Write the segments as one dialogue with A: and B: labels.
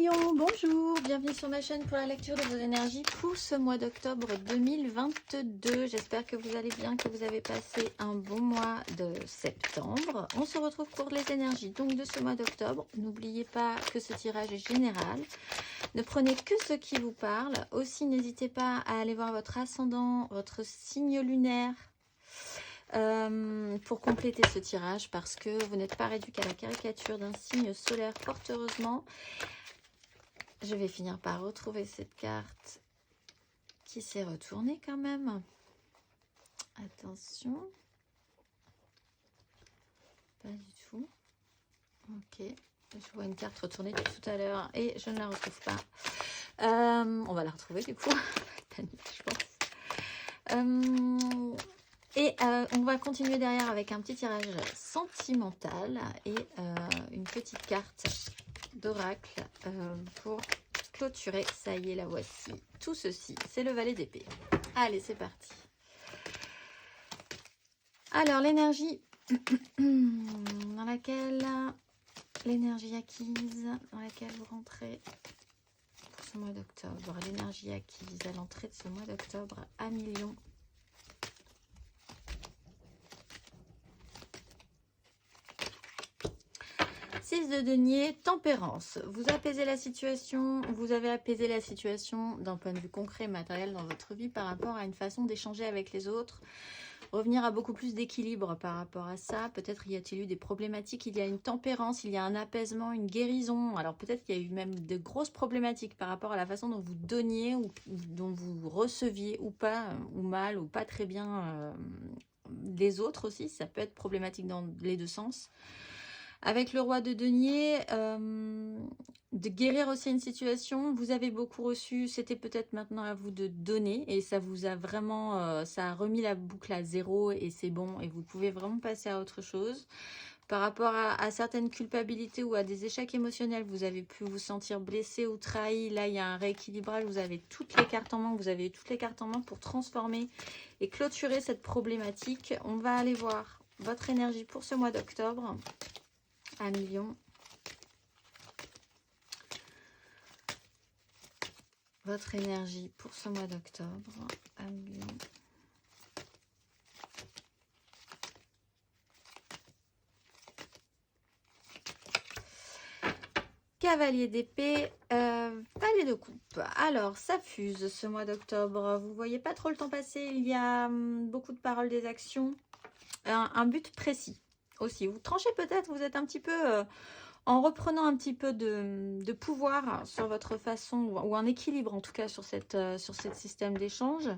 A: Lion, bonjour, bienvenue sur ma chaîne pour la lecture de vos énergies pour ce mois d'octobre 2022. J'espère que vous allez bien, que vous avez passé un bon mois de septembre. On se retrouve pour les énergies donc de ce mois d'octobre. N'oubliez pas que ce tirage est général. Ne prenez que ce qui vous parle. Aussi, n'hésitez pas à aller voir votre ascendant, votre signe lunaire, pour compléter ce tirage, parce que vous n'êtes pas réduit qu'à la caricature d'un signe solaire, fort heureusement. Je vais finir par retrouver cette carte qui s'est retournée quand même. Attention. Pas du tout. Ok. Je vois une carte retournée depuis tout à l'heure et je ne la retrouve pas. On va la retrouver du coup. Je pense. On va continuer derrière avec un petit tirage sentimental et une petite carte d'oracle pour clôturer. Ça y est, la voici. Tout ceci, c'est le valet d'épée. Allez, c'est parti. Alors, l'énergie dans laquelle... L'énergie acquise dans laquelle vous rentrez pour ce mois d'octobre. L'énergie acquise à l'entrée de ce mois d'octobre à millions. Six de denier, tempérance. Vous apaisez la situation, vous avez apaisé la situation d'un point de vue concret, matériel dans votre vie par rapport à une façon d'échanger avec les autres. Revenir à beaucoup plus d'équilibre par rapport à ça. Peut-être y a-t-il eu des problématiques, il y a une tempérance, il y a un apaisement, une guérison. Alors peut-être qu'il y a eu même de grosses problématiques par rapport à la façon dont vous donniez ou dont vous receviez ou pas, ou mal, ou pas très bien les autres aussi. Ça peut être problématique dans les deux sens. Avec le roi de denier, de guérir aussi une situation. Vous avez beaucoup reçu, c'était peut-être maintenant à vous de donner. Et ça vous a vraiment, ça a remis la boucle à zéro et c'est bon. Et vous pouvez vraiment passer à autre chose. Par rapport à certaines culpabilités ou à des échecs émotionnels, vous avez pu vous sentir blessé ou trahi. Là, il y a un rééquilibrage. Vous avez toutes les cartes en main. Vous avez toutes les cartes en main pour transformer et clôturer cette problématique. On va aller voir votre énergie pour ce mois d'octobre. À millions. Votre énergie pour ce mois d'octobre. À millions. Cavalier d'épée, valet de coupe. Alors, ça fuse ce mois d'octobre. Vous voyez pas trop le temps passer. Il y a beaucoup de paroles, des actions. Un but précis aussi. Vous tranchez peut-être, vous êtes un petit peu... en reprenant un petit peu de pouvoir sur votre façon, ou un équilibre en tout cas sur ce système d'échange,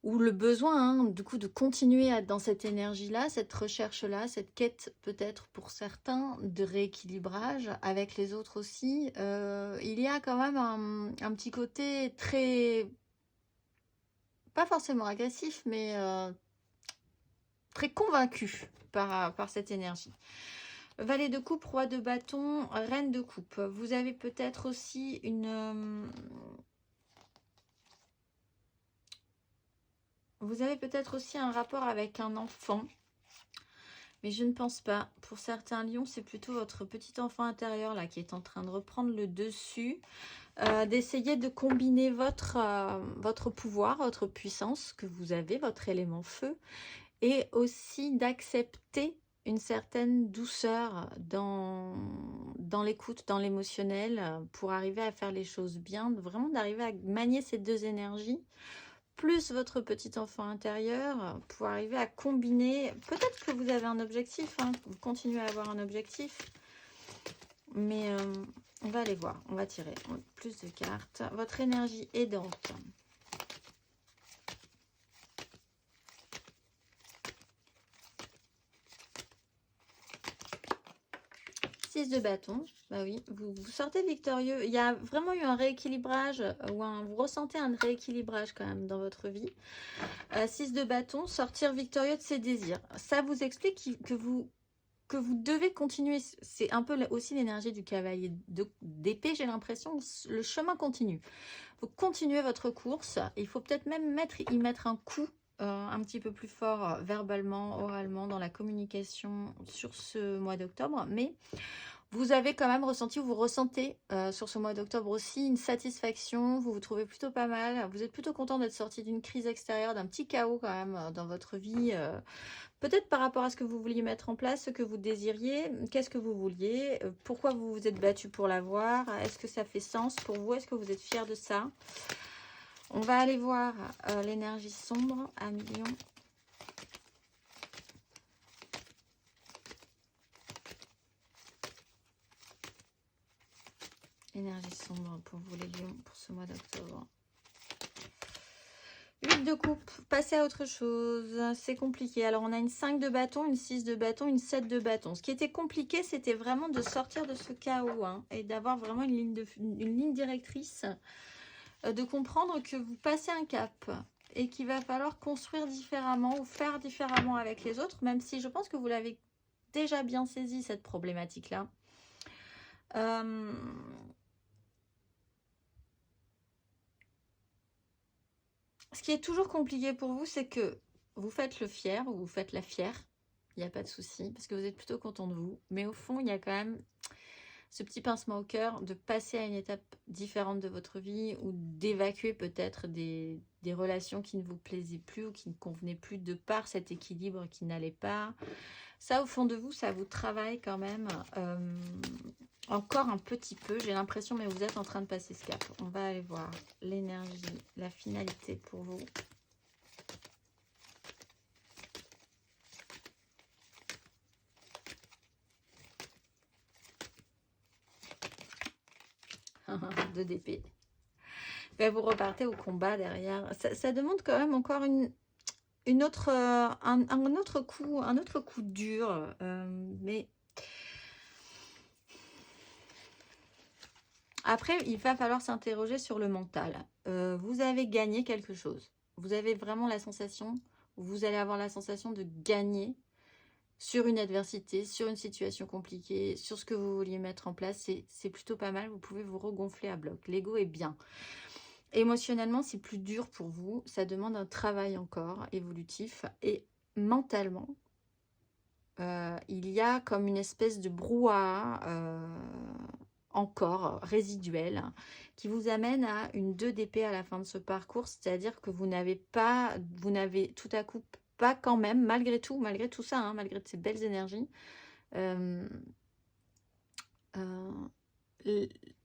A: ou le besoin du coup de continuer à être dans cette énergie-là, cette recherche-là, cette quête peut-être pour certains de rééquilibrage avec les autres aussi. Il y a quand même un petit côté très, pas forcément agressif, mais très convaincu par cette énergie. Valet de coupe, roi de bâton, reine de coupe. Vous avez peut-être aussi un rapport avec un enfant. Mais je ne pense pas. Pour certains lions, c'est plutôt votre petit enfant intérieur là qui est en train de reprendre le dessus. D'essayer de combiner votre pouvoir, votre puissance que vous avez, votre élément feu. Et aussi d'accepter une certaine douceur dans l'écoute, dans l'émotionnel, pour arriver à faire les choses bien, vraiment d'arriver à manier ces deux énergies, plus votre petit enfant intérieur, pour arriver à combiner. Peut-être que vous avez un objectif, vous continuez à avoir un objectif, mais on va aller voir, on va tirer plus de cartes. Votre énergie aidante. De bâton, bah oui, vous sortez victorieux. Il y a vraiment eu un rééquilibrage, vous ressentez un rééquilibrage quand même dans votre vie. 6 de bâton, sortir victorieux de ses désirs. Ça vous explique que vous devez continuer. C'est un peu aussi l'énergie du cavalier d'épée, j'ai l'impression. Le chemin continue. Vous continuez votre course. Il faut peut-être même y mettre un coup un petit peu plus fort verbalement, oralement, dans la communication sur ce mois d'octobre. Mais Vous avez quand même ressenti, ou vous ressentez sur ce mois d'octobre aussi une satisfaction, vous vous trouvez plutôt pas mal, vous êtes plutôt content d'être sorti d'une crise extérieure, d'un petit chaos quand même dans votre vie, peut-être par rapport à ce que vous vouliez mettre en place, ce que vous désiriez, qu'est-ce que vous vouliez, pourquoi vous vous êtes battu pour l'avoir, est-ce que ça fait sens pour vous, est-ce que vous êtes fier de ça? On va aller voir l'énergie sombre à million. Énergie sombre pour vous les lions pour ce mois d'octobre. 8 de coupe, passez à autre chose, c'est compliqué. Alors on a une 5 de bâton, une 6 de bâton, une 7 de bâton. Ce qui était compliqué, c'était vraiment de sortir de ce chaos hein, et d'avoir vraiment une ligne directrice, de comprendre que vous passez un cap et qu'il va falloir construire différemment ou faire différemment avec les autres, même si je pense que vous l'avez déjà bien saisi cette problématique-là. Ce qui est toujours compliqué pour vous, c'est que vous faites le fier ou vous faites la fière. Il n'y a pas de souci, parce que vous êtes plutôt content de vous. Mais au fond, il y a quand même ce petit pincement au cœur de passer à une étape différente de votre vie ou d'évacuer peut-être des relations qui ne vous plaisaient plus ou qui ne convenaient plus de par cet équilibre qui n'allait pas. Ça, au fond de vous, ça vous travaille quand même encore un petit peu, j'ai l'impression, mais vous êtes en train de passer ce cap. On va aller voir l'énergie, la finalité pour vous. De d'épée. Ben, vous repartez au combat derrière. Ça demande quand même encore un autre coup dur, mais après il va falloir s'interroger sur le mental. Vous avez gagné quelque chose, vous avez vraiment la sensation, vous allez avoir la sensation de gagner sur une adversité, sur une situation compliquée, sur ce que vous vouliez mettre en place. C'est plutôt pas mal, vous pouvez vous regonfler à bloc, l'ego est bien. Émotionnellement, c'est plus dur pour vous. Ça demande un travail encore évolutif. Et mentalement, il y a comme une espèce de brouhaha encore résiduel qui vous amène à une 2 d'épée à la fin de ce parcours. C'est-à-dire que vous n'avez tout à coup pas quand même, malgré tout ça, hein, malgré ces belles énergies,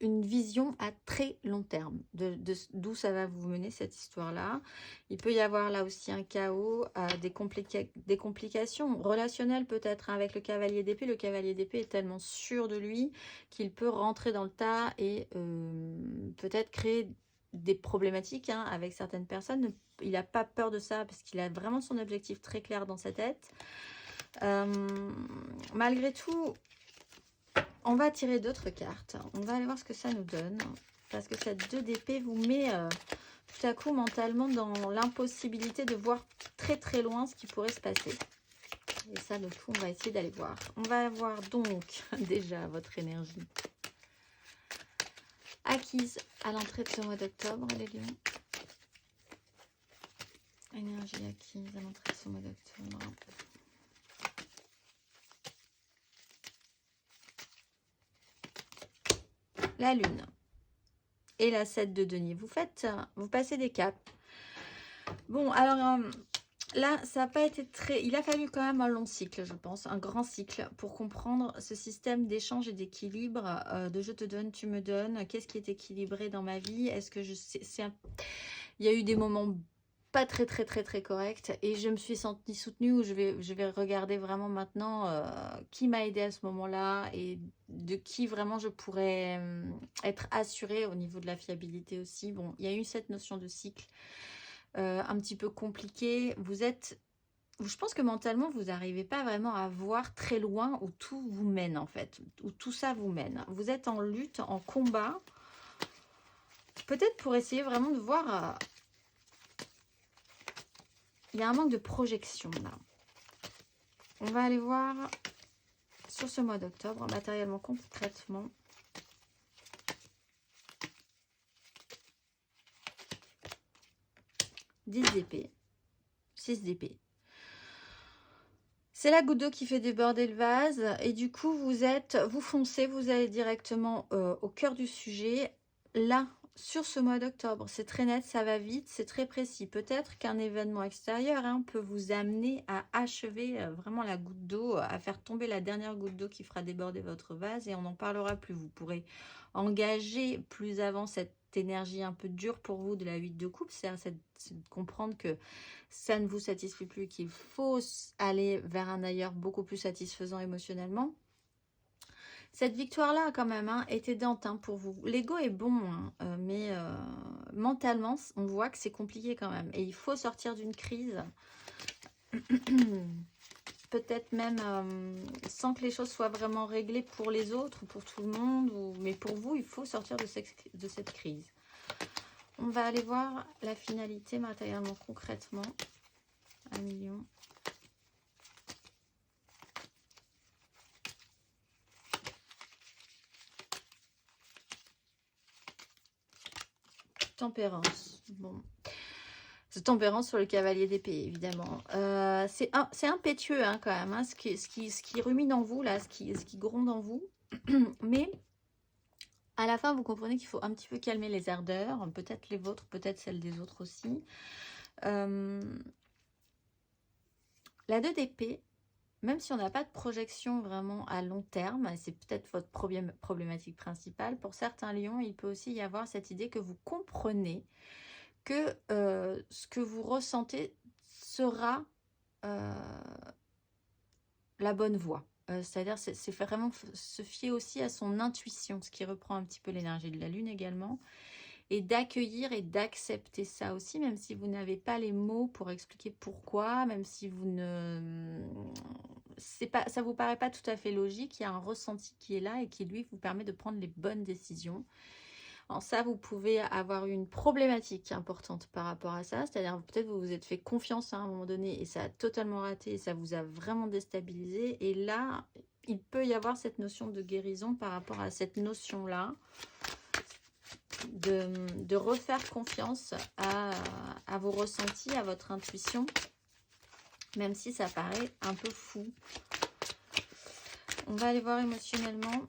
A: une vision à très long terme d'où ça va vous mener cette histoire-là. Il peut y avoir là aussi un chaos, des complications relationnelles peut-être hein, avec le cavalier d'épée. Le cavalier d'épée est tellement sûr de lui qu'il peut rentrer dans le tas et peut-être créer des problématiques hein, avec certaines personnes. Il n'a pas peur de ça parce qu'il a vraiment son objectif très clair dans sa tête. Malgré tout, on va tirer d'autres cartes. On va aller voir ce que ça nous donne. Parce que cette 2 d'épée vous met tout à coup mentalement dans l'impossibilité de voir très très loin ce qui pourrait se passer. Et ça, du coup, on va essayer d'aller voir. On va voir donc déjà votre énergie acquise à l'entrée de ce mois d'octobre, les lions. Énergie acquise à l'entrée de ce mois d'octobre. La lune et la 7 de denier. Vous passez des caps. Bon, alors là, ça n'a pas été très... Il a fallu quand même un long cycle, je pense, un grand cycle pour comprendre ce système d'échange et d'équilibre, de je te donne, tu me donnes. Qu'est-ce qui est équilibré dans ma vie? Est-ce que il y a eu des moments pas très corrects et je me suis sentie soutenue où je vais regarder vraiment maintenant qui m'a aidé à ce moment-là et de qui vraiment je pourrais être assurée au niveau de la fiabilité aussi. Bon, il y a eu cette notion de cycle un petit peu compliquée. Je pense que mentalement, vous n'arrivez pas vraiment à voir très loin où tout vous mène en fait, où tout ça vous mène. Vous êtes en lutte, en combat, peut-être pour essayer vraiment de voir... il y a un manque de projection là. On va aller voir sur ce mois d'octobre, matériellement, concrètement. « 10 d'épée, 6 d'épée. C'est la goutte d'eau qui fait déborder le vase. Et du coup, vous foncez, vous allez directement au cœur du sujet. Là, sur ce mois d'octobre, c'est très net, ça va vite, c'est très précis. Peut-être qu'un événement extérieur peut vous amener à achever vraiment la goutte d'eau, à faire tomber la dernière goutte d'eau qui fera déborder votre vase et on n'en parlera plus. Vous pourrez engager plus avant cette énergie un peu dure pour vous de la 8 de coupe, c'est de comprendre que ça ne vous satisfait plus, qu'il faut aller vers un ailleurs beaucoup plus satisfaisant émotionnellement. Cette victoire-là, quand même, est aidante pour vous. L'ego est bon, mais mentalement, on voit que c'est compliqué quand même. Et il faut sortir d'une crise. Peut-être même sans que les choses soient vraiment réglées pour les autres, pour tout le monde. Mais pour vous, il faut sortir de cette crise. On va aller voir la finalité matériellement, concrètement. 1 million. Tempérance. Bon. C'est tempérance sur le cavalier d'épée, évidemment. C'est impétueux quand même, ce qui rumine en vous, là, ce qui gronde en vous. Mais à la fin, vous comprenez qu'il faut un petit peu calmer les ardeurs, peut-être les vôtres, peut-être celles des autres aussi. La 2 d'épée, même si on n'a pas de projection vraiment à long terme, et c'est peut-être votre problématique principale, pour certains lions, il peut aussi y avoir cette idée que vous comprenez que ce que vous ressentez sera la bonne voie. C'est-à-dire, c'est vraiment se fier aussi à son intuition, ce qui reprend un petit peu l'énergie de la lune également, et d'accueillir et d'accepter ça aussi, même si vous n'avez pas les mots pour expliquer pourquoi, même si vous ne... ça vous paraît pas tout à fait logique, il y a un ressenti qui est là et qui, lui, vous permet de prendre les bonnes décisions. En ça, vous pouvez avoir une problématique importante par rapport à ça. C'est-à-dire, peut-être vous vous êtes fait confiance à un moment donné et ça a totalement raté et ça vous a vraiment déstabilisé. Et là, il peut y avoir cette notion de guérison par rapport à cette notion-là. De refaire confiance à vos ressentis, à votre intuition. Même si ça paraît un peu fou. On va aller voir émotionnellement.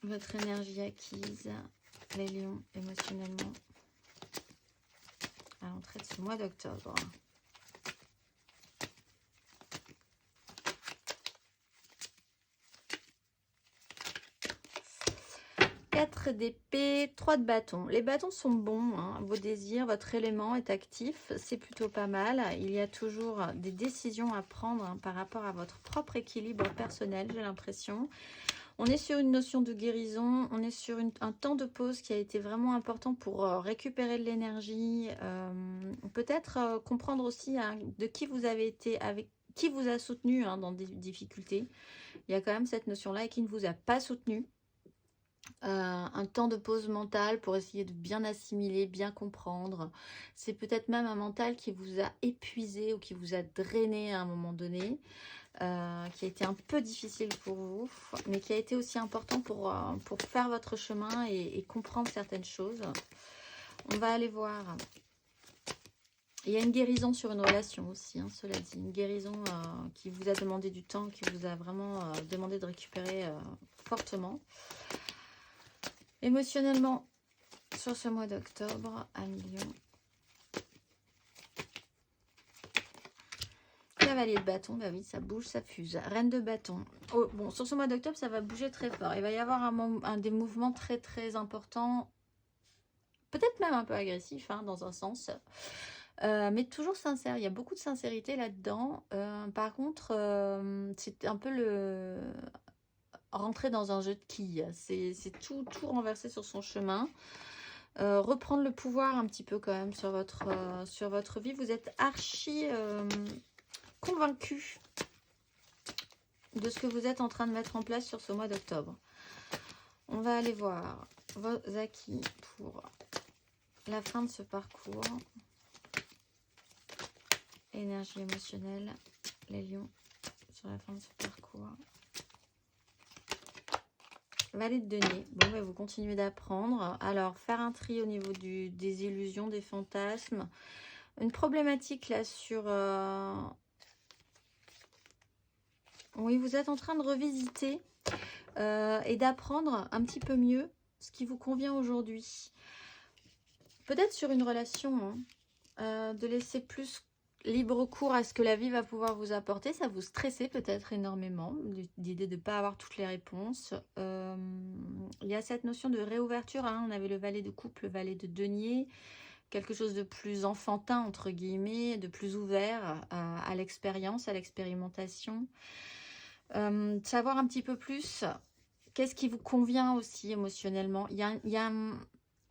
A: Votre énergie acquise, les lions, émotionnellement, à l'entrée de ce mois d'octobre. Quatre d'épée, 3 de bâton. Les bâtons sont bons, vos désirs, votre élément est actif, c'est plutôt pas mal. Il y a toujours des décisions à prendre par rapport à votre propre équilibre personnel, j'ai l'impression. On est sur une notion de guérison, on est sur un temps de pause qui a été vraiment important pour récupérer de l'énergie. Peut-être comprendre aussi de qui vous avez été, avec qui vous a soutenu dans des difficultés. Il y a quand même cette notion-là et qui ne vous a pas soutenu. Un temps de pause mentale pour essayer de bien assimiler, bien comprendre. C'est peut-être même un mental qui vous a épuisé ou qui vous a drainé à un moment donné. Qui a été un peu difficile pour vous, mais qui a été aussi important pour faire votre chemin et comprendre certaines choses. On va aller voir. Il y a une guérison sur une relation aussi, cela dit. Une guérison qui vous a demandé du temps, qui vous a vraiment demandé de récupérer fortement. Émotionnellement, sur ce mois d'octobre, 1 million. Cavalier de bâton, bah oui, ça bouge, ça fuse. Reine de bâton. Oh, bon, sur ce mois d'octobre, ça va bouger très fort. Il va y avoir des mouvements très très importants. Peut-être même un peu agressifs, dans un sens. Mais toujours sincère. Il y a beaucoup de sincérité là-dedans. Par contre, c'est un peu rentrer dans un jeu de quilles. C'est tout renverser sur son chemin. Reprendre le pouvoir un petit peu quand même sur votre vie. Vous êtes archi... convaincu de ce que vous êtes en train de mettre en place sur ce mois d'octobre. On va aller voir vos acquis pour la fin de ce parcours. Énergie émotionnelle, les lions, sur la fin de ce parcours. Valet de denier. Bon, bah, vous continuez d'apprendre. Alors, faire un tri au niveau des illusions, des fantasmes. une problématique là sur... Oui, vous êtes en train de revisiter et d'apprendre un petit peu mieux ce qui vous convient aujourd'hui. Peut-être sur une relation, hein, de laisser plus libre cours à ce que la vie va pouvoir vous apporter. Ça vous stressait peut-être énormément, l'idée de ne pas avoir toutes les réponses. Il y a cette notion de réouverture, hein. On avait le valet de coupe, le valet de denier, quelque chose de plus enfantin, entre guillemets, de plus ouvert à l'expérience, à l'expérimentation. Savoir un petit peu plus qu'est-ce qui vous convient aussi émotionnellement. Il y a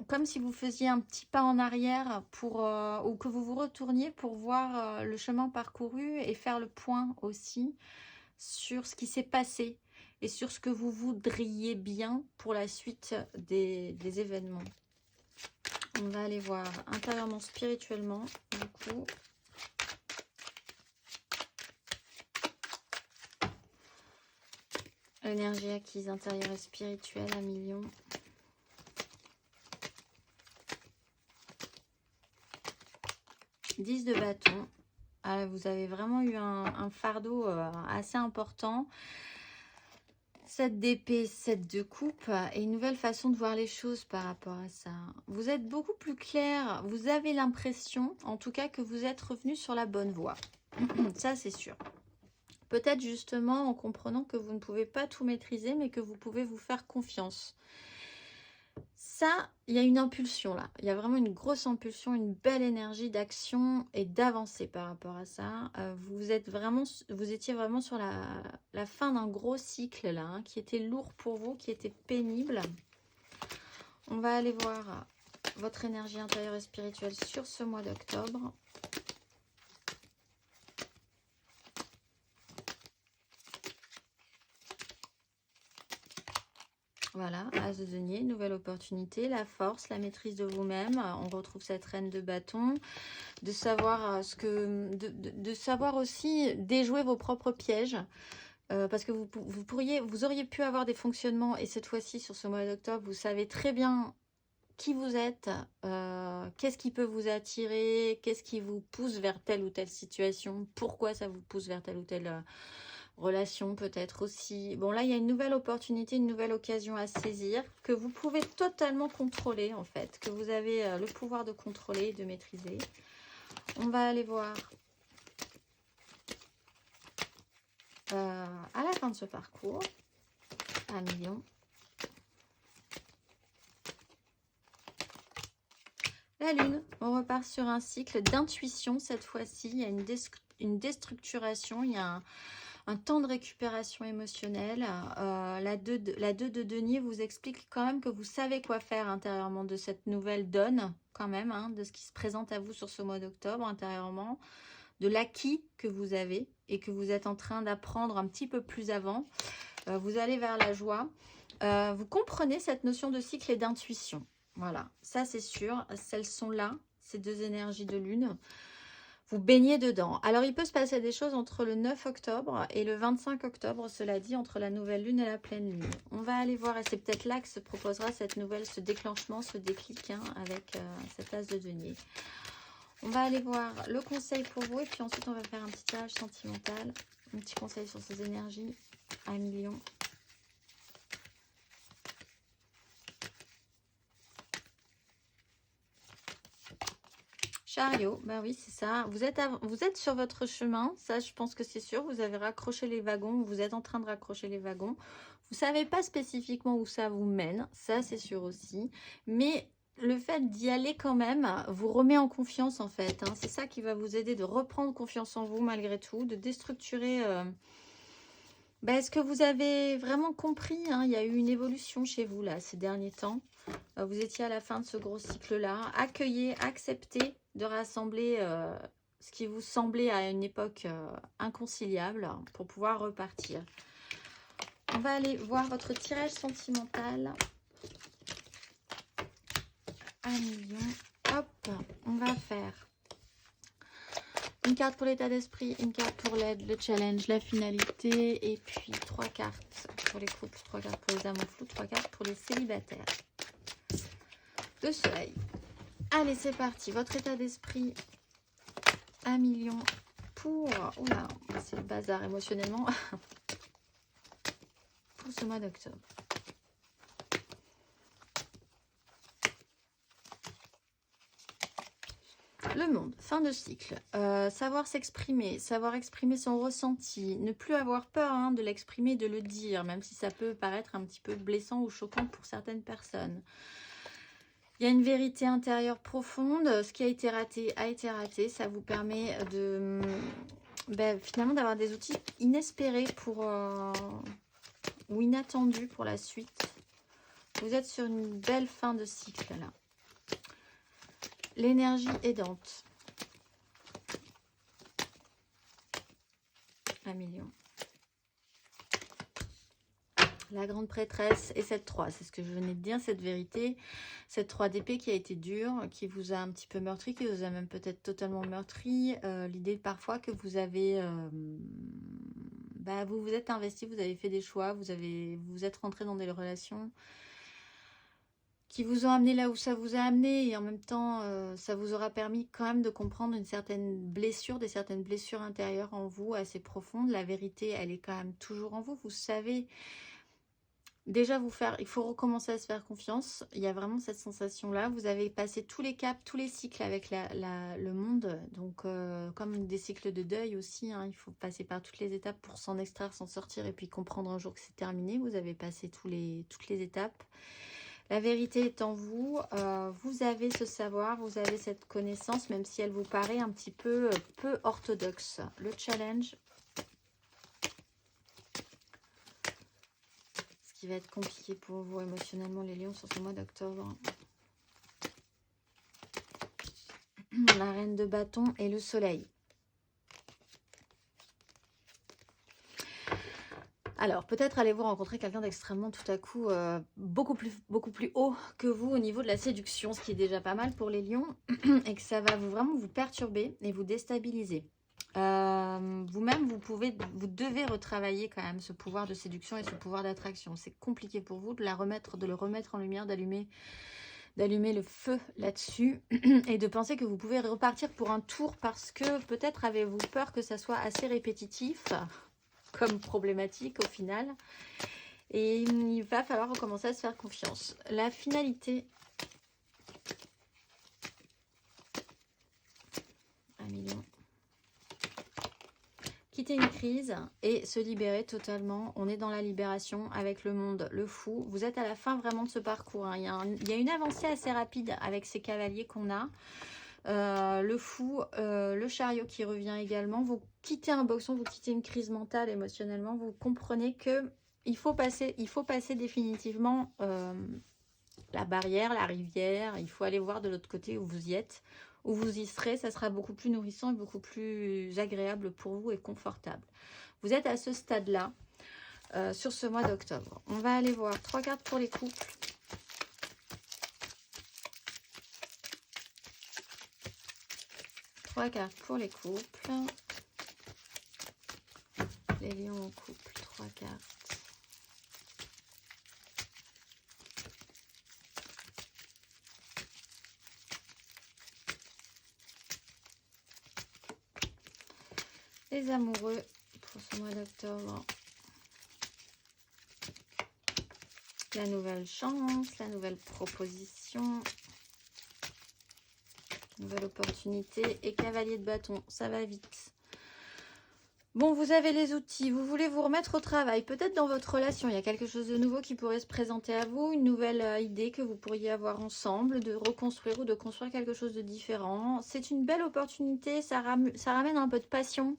A: comme si vous faisiez un petit pas en arrière pour, ou que vous vous retourniez pour voir le chemin parcouru et faire le point aussi sur ce qui s'est passé et sur ce que vous voudriez bien pour la suite des événements. On va aller voir intérieurement, spirituellement, du coup. Énergie acquise intérieure et spirituelle à millions. « 10 de bâton ». Vous avez vraiment eu un fardeau assez important. 7 d'épée, 7 de coupe et une nouvelle façon de voir les choses par rapport à ça. Vous êtes beaucoup plus clair. Vous avez l'impression, en tout cas, que vous êtes revenu sur la bonne voie. Ça, c'est sûr. Peut-être justement en comprenant que vous ne pouvez pas tout maîtriser, mais que vous pouvez vous faire confiance. Ça, il y a une impulsion là. Il y a vraiment une grosse impulsion, une belle énergie d'action et d'avancer par rapport à ça. Vous étiez vraiment sur la fin d'un gros cycle là, hein, qui était lourd pour vous, qui était pénible. On va aller voir votre énergie intérieure et spirituelle sur ce mois d'octobre. Voilà, As de denier, nouvelle opportunité, la force, la maîtrise de vous-même. On retrouve cette reine de bâton, de savoir de savoir aussi déjouer vos propres pièges. Parce que vous auriez pu avoir des fonctionnements et cette fois-ci, sur ce mois d'octobre, vous savez très bien qui vous êtes, qu'est-ce qui peut vous attirer, qu'est-ce qui vous pousse vers telle ou telle situation, pourquoi ça vous pousse vers telle ou telle relation peut-être aussi. Bon, là, il y a une nouvelle opportunité, une nouvelle occasion à saisir que vous pouvez totalement contrôler, en fait, que vous avez le pouvoir de contrôler et de maîtriser. On va aller voir à la fin de ce parcours, à million. La lune, on repart sur un cycle d'intuition cette fois-ci. Il y a une déstructuration, il y a un temps de récupération émotionnelle. La 2 de denier vous explique quand même que vous savez quoi faire intérieurement de cette nouvelle donne, quand même, hein, de ce qui se présente à vous sur ce mois d'octobre intérieurement, de l'acquis que vous avez et que vous êtes en train d'apprendre un petit peu plus avant. Vous allez vers la joie. Vous comprenez cette notion de cycle et d'intuition. Voilà, ça c'est sûr, elles sont là, ces deux énergies de lune. Vous baignez dedans. Alors, il peut se passer des choses entre le 9 octobre et le 25 octobre, cela dit, entre la nouvelle lune et la pleine lune. On va aller voir, et c'est peut-être là que se proposera cette nouvelle, ce déclenchement, ce déclic, hein, avec cette as de denier. On va aller voir le conseil pour vous, et puis ensuite, on va faire un petit tirage sentimental, un petit conseil sur ces énergies à million. Chariot, bah oui, c'est ça. Vous êtes sur votre chemin, ça je pense que c'est sûr. Vous avez raccroché les wagons, vous êtes en train de raccrocher les wagons. Vous savez pas spécifiquement où ça vous mène, ça c'est sûr aussi. Mais le fait d'y aller quand même vous remet en confiance en fait, hein. C'est ça qui va vous aider de reprendre confiance en vous malgré tout, de déstructurer ce que vous avez vraiment compris, hein. Il y a eu une évolution chez vous là ces derniers temps. Vous étiez à la fin de ce gros cycle-là. Accueillez, acceptez de rassembler ce qui vous semblait à une époque inconciliable pour pouvoir repartir. On va aller voir votre tirage sentimental. Un million. Hop, on va faire une carte pour l'état d'esprit, une carte pour l'aide, le challenge, la finalité, et puis 3 cartes pour les couples, 3 cartes pour les amours flous, 3 cartes pour les célibataires. De soleil. Allez, c'est parti. Votre état d'esprit 1 million pour... Oula, c'est le bazar émotionnellement. Pour ce mois d'octobre. Le monde, fin de cycle. Savoir s'exprimer, savoir exprimer son ressenti, ne plus avoir peur hein, de l'exprimer, de le dire, même si ça peut paraître un petit peu blessant ou choquant pour certaines personnes. Il y a une vérité intérieure profonde. Ce qui a été raté a été raté. Ça vous permet de finalement d'avoir des outils inespérés pour ou inattendus pour la suite. Vous êtes sur une belle fin de cycle là. L'énergie aidante. 1 million. La grande prêtresse et cette 3, c'est ce que je venais de dire, cette vérité. Cette 3 d'épée qui a été dure, qui vous a un petit peu meurtri, qui vous a même peut-être totalement meurtri. L'idée parfois que vous avez... vous vous êtes investi, vous avez fait des choix, vous êtes rentré dans des relations qui vous ont amené là où ça vous a amené, et en même temps, ça vous aura permis quand même de comprendre une certaine blessure, des certaines blessures intérieures en vous, assez profondes. La vérité, elle est quand même toujours en vous. Vous savez déjà il faut recommencer à se faire confiance. Il y a vraiment cette sensation-là. Vous avez passé tous les caps, tous les cycles avec le monde, donc comme des cycles de deuil aussi. Hein, il faut passer par toutes les étapes pour s'en extraire, s'en sortir, et puis comprendre un jour que c'est terminé. Vous avez passé toutes les étapes. La vérité est en vous, vous avez ce savoir, vous avez cette connaissance, même si elle vous paraît un petit peu orthodoxe. Le challenge, ce qui va être compliqué pour vous émotionnellement, les lions, sur ce mois d'octobre. La reine de bâton et le soleil. Alors, peut-être allez-vous rencontrer quelqu'un d'extrêmement tout à coup beaucoup plus haut que vous au niveau de la séduction, ce qui est déjà pas mal pour les lions, et que ça va vraiment vous perturber et vous déstabiliser. Vous-même, vous devez retravailler quand même ce pouvoir de séduction et ce pouvoir d'attraction. C'est compliqué pour vous de le remettre en lumière, d'allumer le feu là-dessus et de penser que vous pouvez repartir pour un tour parce que peut-être avez-vous peur que ça soit assez répétitif comme problématique au final, et il va falloir recommencer à se faire confiance. La finalité, 1 million. Quitter une crise et se libérer totalement. On est dans la libération avec le monde, le fou. Vous êtes à la fin vraiment de ce parcours. Hein. Il y a une avancée assez rapide avec ces cavaliers qu'on a. Le fou, le chariot qui revient également. Vous quittez un boxon, vous quittez une crise mentale, émotionnellement. Vous comprenez que il faut passer définitivement la barrière, la rivière. Il faut aller voir de l'autre côté où vous y êtes, où vous y serez. Ça sera beaucoup plus nourrissant et beaucoup plus agréable pour vous et confortable. Vous êtes à ce stade-là sur ce mois d'octobre. On va aller voir 3 cartes pour les couples. Trois cartes pour les couples. Les lions en couple, 3 cartes. Les amoureux pour ce mois d'octobre. La nouvelle chance, la nouvelle proposition. Nouvelle opportunité et cavalier de bâton, ça va vite. Bon, vous avez les outils, vous voulez vous remettre au travail. Peut-être dans votre relation, il y a quelque chose de nouveau qui pourrait se présenter à vous, une nouvelle idée que vous pourriez avoir ensemble, de reconstruire ou de construire quelque chose de différent. C'est une belle opportunité, ça ramène un peu de passion,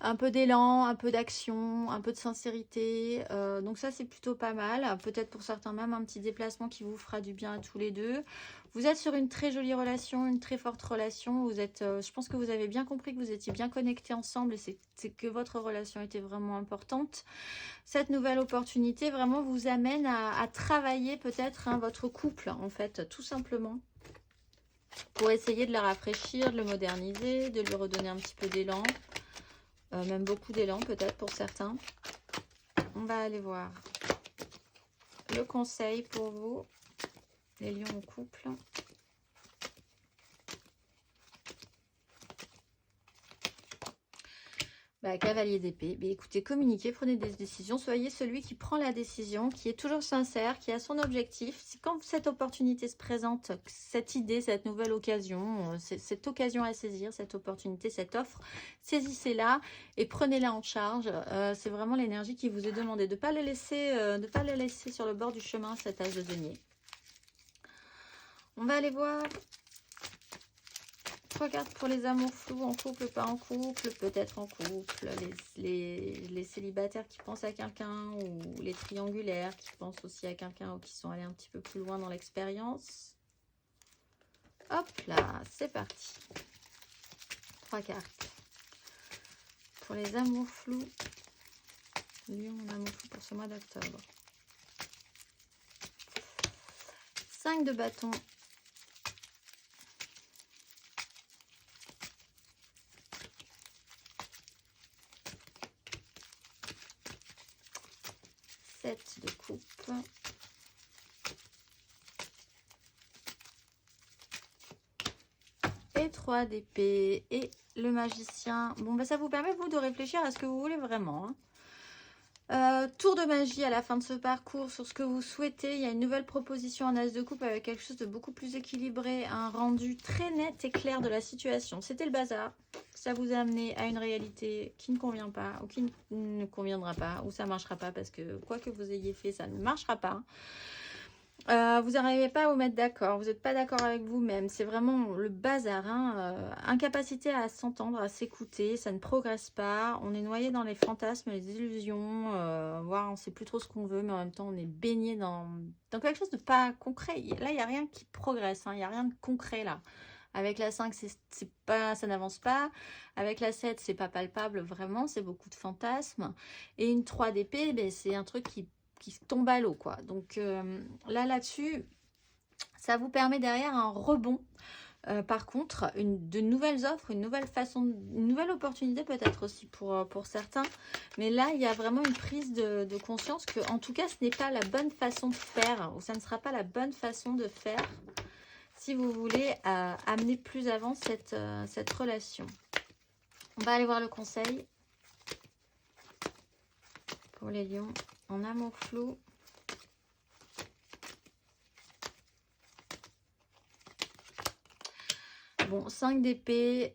A: un peu d'élan, un peu d'action, un peu de sincérité. Donc ça, c'est plutôt pas mal. Peut-être pour certains même un petit déplacement qui vous fera du bien à tous les deux. Vous êtes sur une très jolie relation, une très forte relation. Vous êtes, je pense que vous avez bien compris que vous étiez bien connectés ensemble et c'est que votre relation était vraiment importante. Cette nouvelle opportunité vraiment vous amène à travailler peut-être votre couple, en fait, tout simplement. Pour essayer de le rafraîchir, de le moderniser, de lui redonner un petit peu d'élan. Même beaucoup d'élan peut-être pour certains. On va aller voir le conseil pour vous, les lions en couple. La cavalier d'épée. Mais écoutez, communiquez, prenez des décisions. Soyez celui qui prend la décision, qui est toujours sincère, qui a son objectif. C'est quand cette opportunité se présente, cette idée, cette nouvelle occasion, cette occasion à saisir, cette opportunité, cette offre, saisissez-la et prenez-la en charge. C'est vraiment l'énergie qui vous est demandée. De ne pas le laisser sur le bord du chemin, cet as de denier. On va aller voir 3 cartes pour les amours flous, en couple, pas en couple, peut-être en couple, les célibataires qui pensent à quelqu'un ou les triangulaires qui pensent aussi à quelqu'un ou qui sont allés un petit peu plus loin dans l'expérience. Hop là, c'est parti. 3 cartes pour les amours flous. Lion, mon amour flou pour ce mois d'octobre. 5 de bâton. 7 de coupe. Et 3 d'épée. Et le magicien. Bon, bah, ça vous permet, vous, de réfléchir à ce que vous voulez vraiment. Tour de magie à la fin de ce parcours sur ce que vous souhaitez. Il y a une nouvelle proposition en as de coupe avec quelque chose de beaucoup plus équilibré. Un rendu très net et clair de la situation. C'était le bazar. Ça vous a amené à une réalité qui ne convient pas ou qui ne conviendra pas ou ça ne marchera pas parce que quoi que vous ayez fait, ça ne marchera pas. Vous n'arrivez pas à vous mettre d'accord, vous n'êtes pas d'accord avec vous-même, c'est vraiment le bazar, hein. Incapacité à s'entendre, à s'écouter, ça ne progresse pas, on est noyé dans les fantasmes, les illusions, voire on ne sait plus trop ce qu'on veut, mais en même temps on est baigné dans quelque chose de pas concret. Là, il n'y a rien qui progresse, hein. Il n'y a rien de concret là. Avec la 5, ça n'avance pas. Avec la 7, c'est pas palpable vraiment, c'est beaucoup de fantasmes. Et une 3 d'épée, ben, c'est un truc qui tombe à l'eau, quoi. Donc là-dessus, ça vous permet derrière un rebond. Par contre, de nouvelles offres, une nouvelle opportunité peut-être aussi pour certains. Mais là, il y a vraiment une prise de conscience que, en tout cas, ce n'est pas la bonne façon de faire, ou ça ne sera pas la bonne façon de faire si vous voulez amener plus avant cette relation. On va aller voir le conseil pour les lions en amour flou. Bon, 5 d'épée,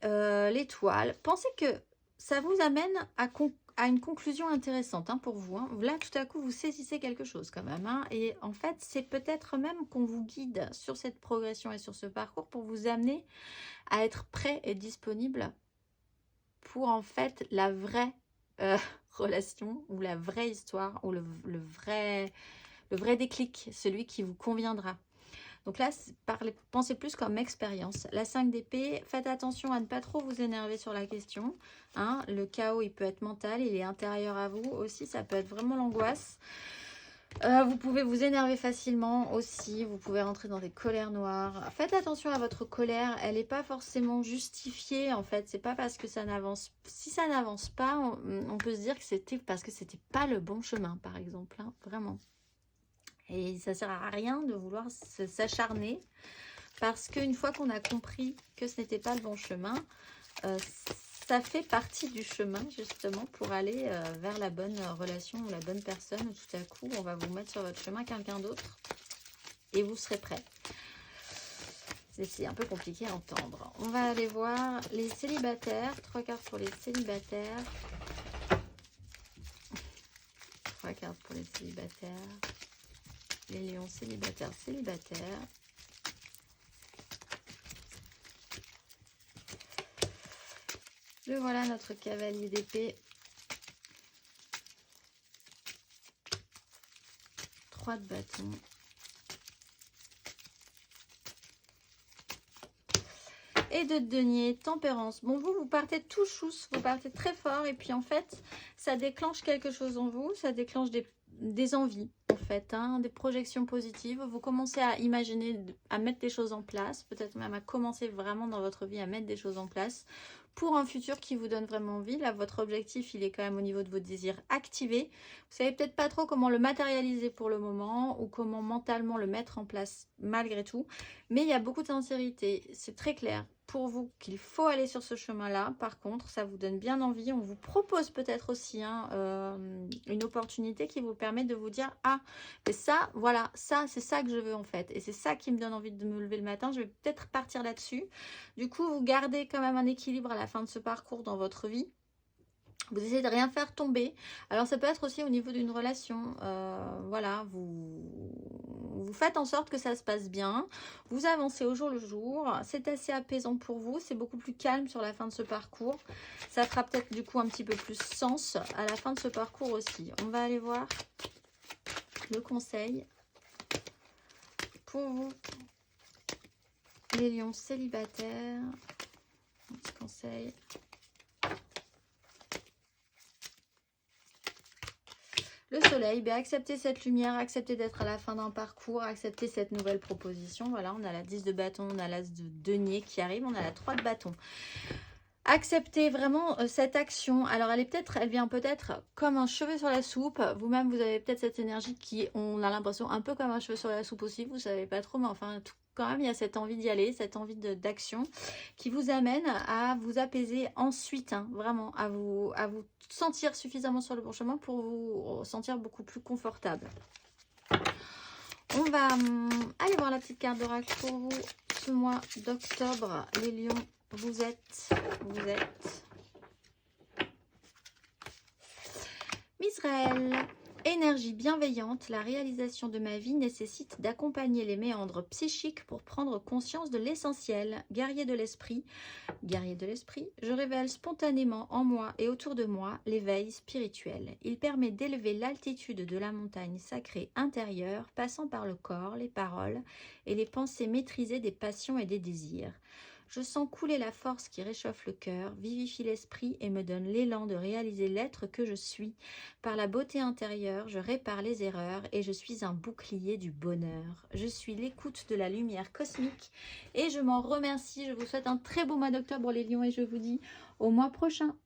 A: l'étoile. Pensez que ça vous amène à une conclusion intéressante, hein, pour vous. Hein. Là, tout à coup, vous saisissez quelque chose quand même. Hein, et en fait, c'est peut-être même qu'on vous guide sur cette progression et sur ce parcours pour vous amener à être prêt et disponible pour en fait la vraie relation ou la vraie histoire ou le vrai déclic, celui qui vous conviendra. Donc là, pensez plus comme expérience. La 5 d'épée, faites attention à ne pas trop vous énerver sur la question. Hein. Le chaos, il peut être mental, il est intérieur à vous aussi. Ça peut être vraiment l'angoisse. Vous pouvez vous énerver facilement aussi. Vous pouvez rentrer dans des colères noires. Faites attention à votre colère. Elle n'est pas forcément justifiée, en fait. C'est pas parce que ça n'avance... Si ça n'avance pas, on peut se dire que c'était parce que c'était pas le bon chemin, par exemple. Hein, vraiment. Et ça ne sert à rien de vouloir s'acharner parce qu'une fois qu'on a compris que ce n'était pas le bon chemin, ça fait partie du chemin justement pour aller vers la bonne relation ou la bonne personne. Où tout à coup, on va vous mettre sur votre chemin quelqu'un d'autre et vous serez prêt. C'est un peu compliqué à entendre. On va aller voir les célibataires. 3 cartes pour les célibataires. 3 cartes pour les célibataires. Les lions célibataires. Le voilà notre cavalier d'épée. 3 de bâton. Et de denier, tempérance. Bon, vous partez tout chousse, vous partez très fort. Et puis en fait, ça déclenche quelque chose en vous. Ça déclenche des envies, en fait, hein, des projections positives. Vous commencez à imaginer, à mettre des choses en place. Peut-être même à commencer vraiment dans votre vie à mettre des choses en place pour un futur qui vous donne vraiment envie. Là, votre objectif, il est quand même au niveau de vos désirs activés. Vous savez peut-être pas trop comment le matérialiser pour le moment ou comment mentalement le mettre en place malgré tout. Mais il y a beaucoup de sincérité, c'est très clair. pour vous qu'il faut aller sur ce chemin-là. Par contre, ça vous donne bien envie. On vous propose peut-être aussi hein, une opportunité qui vous permet de vous dire « Ah, mais ça, voilà, ça, c'est ça que je veux en fait. Et c'est ça qui me donne envie de me lever le matin. Je vais peut-être partir là-dessus. » Du coup, vous gardez quand même un équilibre à la fin de ce parcours dans votre vie. Vous essayez de rien faire tomber. Alors ça peut être aussi au niveau d'une relation. Voilà, vous faites en sorte que ça se passe bien. Vous avancez au jour le jour. C'est assez apaisant pour vous. C'est beaucoup plus calme sur la fin de ce parcours. Ça fera peut-être du coup un petit peu plus sens à la fin de ce parcours aussi. On va aller voir le conseil pour vous, les lions célibataires. Un petit conseil. Le soleil, ben acceptez cette lumière, acceptez d'être à la fin d'un parcours, acceptez cette nouvelle proposition. Voilà, on a la 10 de bâton, on a l'as de denier qui arrive, on a la 3 de bâton. Acceptez vraiment cette action. Alors elle vient peut-être comme un cheveu sur la soupe. Vous-même, vous avez peut-être cette énergie qui, on a l'impression, un peu comme un cheveu sur la soupe aussi. Vous savez pas trop, mais enfin, quand même, il y a cette envie d'y aller, cette envie d'action qui vous amène à vous apaiser ensuite, hein, vraiment, à vous sentir suffisamment sur le bon chemin pour vous sentir beaucoup plus confortable. On va aller voir la petite carte d'oracle pour vous ce mois d'octobre, les lions. Vous êtes Misraël, énergie bienveillante, la réalisation de ma vie nécessite d'accompagner les méandres psychiques pour prendre conscience de l'essentiel. Guerrier de l'esprit, je révèle spontanément en moi et autour de moi l'éveil spirituel. Il permet d'élever l'altitude de la montagne sacrée intérieure, passant par le corps, les paroles et les pensées maîtrisées des passions et des désirs. Je sens couler la force qui réchauffe le cœur, vivifie l'esprit et me donne l'élan de réaliser l'être que je suis. Par la beauté intérieure, je répare les erreurs et je suis un bouclier du bonheur. Je suis l'écoute de la lumière cosmique et je m'en remercie. Je vous souhaite un très beau mois d'octobre les lions et je vous dis au mois prochain.